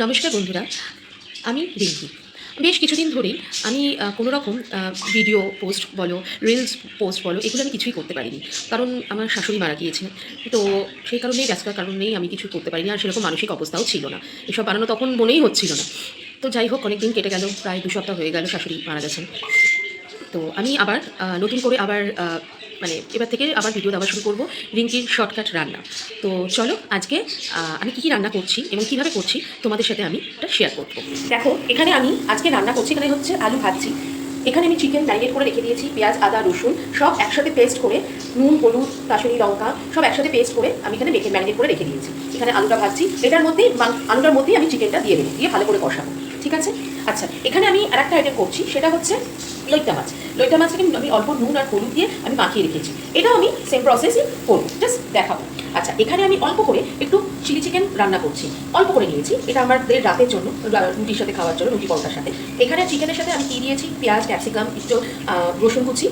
নমস্কার বন্ধুরা, আমি রিঙ্কি। বেশ কিছুদিন ধরেই আমি কোনো রকম ভিডিও পোস্ট বলো, রিলস পোস্ট বলো, এগুলো আমি কিছুই করতে পারিনি। কারণ আমার শাশুড়ি মারা গিয়েছে। তো সেই কারণেই, ব্যস্ততার কারণেই আমি কিছু করতে পারিনি। আর সেরকম মানসিক অবস্থাও ছিল না। এসব বানানো তখন মনেই হচ্ছিল না। তো যাই হোক, অনেক দিন কেটে গেল, প্রায় 2 সপ্তাহ হয়ে গেল শাশুড়ি মারা গেছেন। তো আমি আবার নতুন করে আবার মানে এবার থেকে আবার ভিডিও দেওয়া শুরু করব, রিঙ্কির শর্টকাট রান্না। তো চলো আজকে আমি কী কী রান্না করছি এবং কীভাবে করছি তোমাদের সাথে আমি এটা শেয়ার করব। দেখো, এখানে আমি আজকে রান্না করছি, এখানে হচ্ছে আলু ভাজছি। এখানে আমি চিকেন ম্যারিনেট করে রেখে দিয়েছি, পেঁয়াজ আদা রসুন সব একসাথে পেস্ট করে, নুন হলুদ কাশ্মীরি লঙ্কা সব একসাথে পেস্ট করে আমি এখানে ম্যারিনেট করে রেখে দিয়েছি। এখানে আলুটা ভাজছি, এটার মধ্যেই আলুটার মধ্যেই আমি চিকেনটা দিয়ে দেবো, দিয়ে ভালো করে কষাবো। ঠিক আছে। আচ্ছা, এখানে আমি আরেকটা আইটেম করছি, সেটা হচ্ছে লইট্টা মাছ। লইট্টা মাছটাকে আমি অল্প নুন আর হলুদ দিয়ে আমি মাখিয়ে রেখেছি। এটাও আমি সেম প্রসেসই করবো, জাস্ট দেখাবো। আচ্ছা, এখানে আমি অল্প করে একটু চিলি চিকেন রান্না করছি, অল্প করে নিয়েছি। এটা আমাদের রাতের জন্য, রুটির সাথে খাওয়ার জন্য, রুটি পরোটার সাথে। এখানে চিকেনের সাথে আমি কী দিয়েছি, পেঁয়াজ ক্যাপসিকাম একটু রসুন কুচি,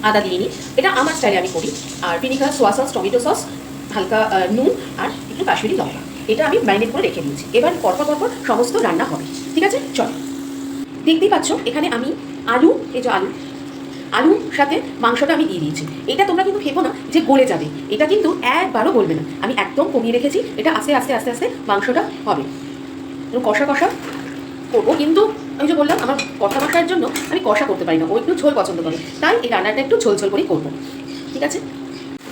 আদা দিয়ে নিই। এটা আমার স্টাইলে আমি করি। আর vinegar, soya sauce, tomato sauce, হালকা নুন আর একটু কাশ্মীরি লঙ্কা, এটা আমি ম্যারিনেট করে রেখে দিয়েছি। এবার পরপর সমস্ত রান্না হবে। ঠিক আছে, চলো। দেখতেই পাচ্ছ এখানে আমি আলু, এই যে আলুর সাথে মাংসটা আমি দিয়ে দিয়েছি। এটা তোমরা কিন্তু ভেবো না যে গলে যাবে, এটা কিন্তু একবারও গলবে না। আমি একদম কমিয়ে রেখেছি, এটা আস্তে আস্তে আস্তে আস্তে মাংসটা হবে। কষা কষা করবো, কিন্তু আমি যে বললাম আমার কষা কষার জন্য আমি কষা করতে পারি না, ও একটু ঝোল পছন্দ করে, তাই এই রান্নাটা একটু ঝোল ঝোল করেই করবো। ঠিক আছে,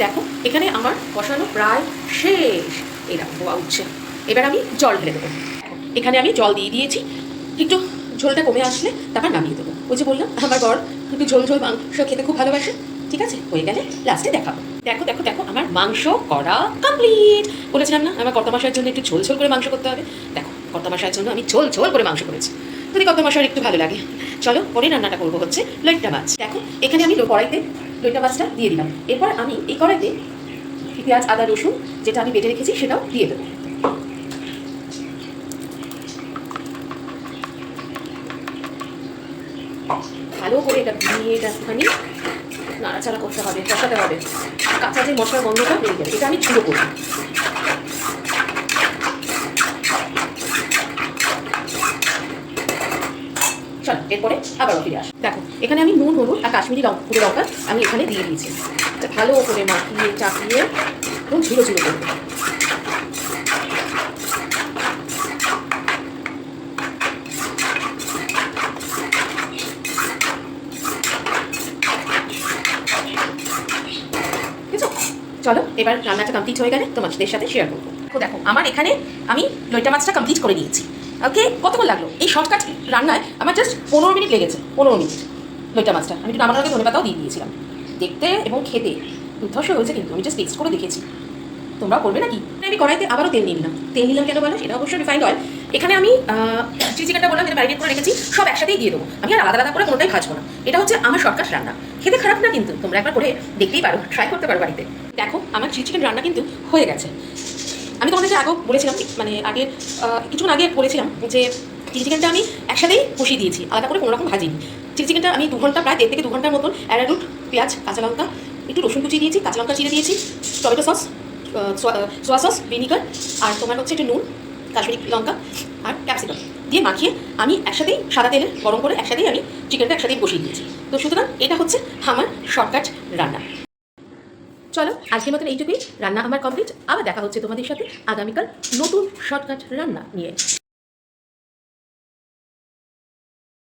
দেখো এখানে আমার কষানো প্রায় শেষ। এই দেখো ধোয়া উঠছে। এবার আমি জল ঢেলে দেবো। এখানে আমি জল দিয়ে দিয়েছি, একটু ঝোলটা কমে আসলে তারপর নামিয়ে দেবো। ওই যে বললাম আমার বর একটু ঝোল ঝোল মাংস খেতে খুব ভালোবাসে। ঠিক আছে, হয়ে গেলে লাস্টে দেখাবো। দেখো দেখো দেখো, আমার মাংস করা কমপ্লিট। বলেছিলাম না আমার কর্তা মশাইয়ের জন্য একটু ঝোল ঝোল করে মাংস করতে হবে। দেখো, কর্তা মশাইয়ের জন্য আমি ঝোল ঝোল করে মাংস করেছি, যদি কর্তা মশাইয়ের একটু ভালো লাগে। চলো, পরে রান্নাটা করবো হচ্ছে লইট্টা মাছ। দেখো এখানে আমি কড়াইতে লইট্টা মাছটা দিয়ে দিলাম। এরপর আমি এই কড়াইতে পেঁয়াজ আদা রসুন যেটা আমি বেটে রেখেছি সেটাও দিয়ে দেবো। ভালো করে এটা দিয়ে একটুখানি নাড়াচাড়া করতে হবে, কষাতে হবে। কাঁচা যে মশলার গন্ধটা বেরিয়ে গেলে এটা আমি চুড়ো করব। চলো, এরপরে আবার ফিরে আস। দেখো এখানে আমি নুন হলুদ আর কাশ্মীরি গুঁড়ো লঙ্কা আমি এখানে দিয়ে দিয়েছি। ভালো করে মাখিয়ে চাপিয়ে এবং ঝুড়ো ঝুড়ো করবো। চলো, এবার রান্নাটা কমপ্লিট হয়ে গেলে তোমাদের সাথে শেয়ার করবো। তো দেখো আমার এখানে আমি লইট্টা মাছটা কমপ্লিট করে নিয়েছি। ওকে, কতক্ষণ লাগলো এই শর্টকাট রান্নায়? আমার জাস্ট 15 মিনিট লেগেছে। 15 মিনিট লইট্টা মাছটা আমি একটু নামানোর আগে ধনেপাতাও দিয়ে দিয়েছিলাম। দেখতে এবং খেতে দুর্ধর্ষ হয়েছে, কিন্তু আমি জাস্ট টেস্ট করে দেখেছি। তোমরা করবে নাকি? আমি কড়াইতে আবারও তেল নিয়ে নিলাম। তেল নিলাম কেন বলো? সেটা অবশ্যই রিফাইন্ড অয়েল। এখানে আমি চিলি চিকেনটা বললাম যেটা ম্যারিনেট করে রেখেছি, সব একসাথেই দিয়ে দেবো। আমি আর আলাদা আলাদা করে কোনোটাই ভাজবো না। এটা হচ্ছে আমার শর্টকাট রান্না। খেতে খারাপ না, কিন্তু তোমরা একবার করে দেখতেই পারো, ট্রাই করতে পারো বাড়িতে। দেখো আমার চিলি চিকেন রান্না কিন্তু হয়ে গেছে। আমি তোমাদেরকে আগেও বলেছিলাম, মানে আগে কিছুক্ষণ আগে বলেছিলাম যে চিলি চিকেনটা আমি একসাথেই কষিয়ে দিয়েছি, আলাদা করে কোনো রকম ভাজিনি। চিলি চিকেনটা আমি 2 ঘন্টা, প্রায় 1.5 থেকে 2 ঘন্টার মতন অ্যারারুট, পেঁয়াজ, কাঁচা লঙ্কা, একটু রসুন কুচি দিয়েছি, কাঁচা লঙ্কা চিড়ে দিয়েছি, tomato sauce, soya sauce, vinegar আর তোমার হচ্ছে একটু নুন, কাশ্মীরি লঙ্কা আর ক্যাপসিকাম দিয়ে মাখিয়ে আমি একসাথেই সাদা তেলে গরম করে একসাথেই আমি চিকেনটা একসাথেই বসিয়ে দিয়েছি। তো সুতরাং এটা হচ্ছে আমার শর্টকাট রান্না। চলো, আজকের মতন এইটুকুই। রান্না আমার কমপ্লিট। আবার দেখা হচ্ছে তোমাদের সাথে আগামীকাল নতুন শর্টকাট রান্না নিয়ে।